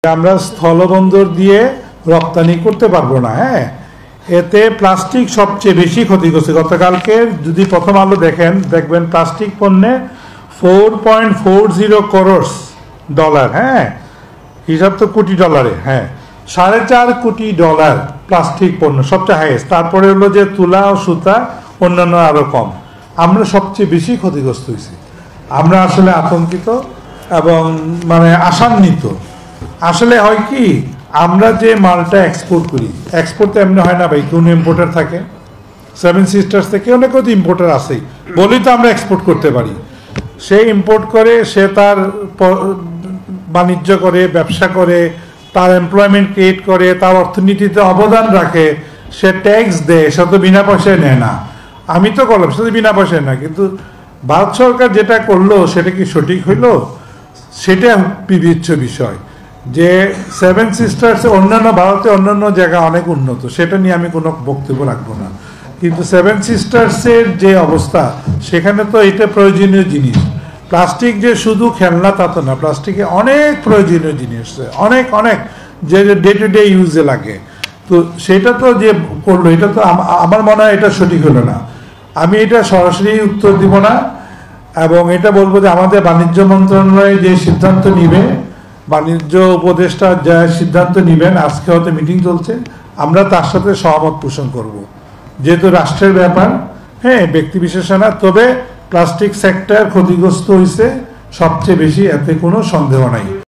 আমরা স্থলবন্দর দিয়ে রপ্তানি করতে পারবো না। হ্যাঁ, এতে প্লাস্টিক সবচেয়ে বেশি ক্ষতিগ্রস্ত। গতকালকে যদি প্রথম আলো দেখবেন প্লাস্টিক পণ্যে 4.40 করোড় ডলার, হ্যাঁ হিসাব তো কোটি ডলারে, হ্যাঁ 4.5 কোটি ডলার প্লাস্টিক পণ্য সবচেয়ে হাইয়েস্ট। তারপরে হলো যে তুলা ও সুতা, অন্যান্য আরও কম। আমরা সবচেয়ে বেশি ক্ষতিগ্রস্ত হয়েছি। আমরা আসলে আতঙ্কিত এবং আশান্বিত। আসলে হয় কি, আমরা যে মালটা এক্সপোর্ট করি, এক্সপোর্ট তো এমনি হয় না ভাই, কোন ইম্পোর্টার থাকে। সেভেন সিস্টার্স থেকে অনেক তো ইম্পোর্টার আছেই বলেই তো আমরা এক্সপোর্ট করতে পারি। সে ইম্পোর্ট করে, সে তার বাণিজ্য করে, ব্যবসা করে, তার এমপ্লয়মেন্ট ক্রিয়েট করে, তার অর্থনীতিতে অবদান রাখে, সে ট্যাক্স দেয়, সে তো বিনা পয়সায় নেয় না। আমি তো করলাম, সে তো বিনা পয়সায় না, কিন্তু ভারত সরকার যেটা করলো সেটা কি সঠিক হইলো? সেটা বিবেচ্য বিষয়। যে সেভেন সিস্টার্স অন্যান্য ভারতে অন্যান্য জায়গা অনেক উন্নত, সেটা নিয়ে আমি কোনো বক্তব্য রাখবো না, কিন্তু সেভেন সিস্টার্সের যে অবস্থা, সেখানে তো এটা প্রয়োজনীয় জিনিস। প্লাস্টিক যে শুধু খেলনা তা তো না, প্লাস্টিকে অনেক প্রয়োজনীয় জিনিস অনেক অনেক যে ডে টু ডে ইউজে লাগে। তো সেটা তো যে করলো, এটা তো আমার মনে হয় এটা সঠিক হলো না। আমি এটা সরাসরি উত্তর দিব না, এবং এটা বলবো যে আমাদের বাণিজ্য মন্ত্রণালয় যে সিদ্ধান্ত নিবে, বাণিজ্য উপদেষ্টা যা সিদ্ধান্ত নিবেন, আজকে হয়তো মিটিং চলছে, আমরা তার সাথে সহমত পোষণ করব। যেহেতু রাষ্ট্রের ব্যাপার, হ্যাঁ ব্যক্তি বিশেষ না, তবে প্লাস্টিক সেক্টর ক্ষতিগ্রস্ত হয়েছে সবচেয়ে বেশি, এতে কোনো সন্দেহ নাই।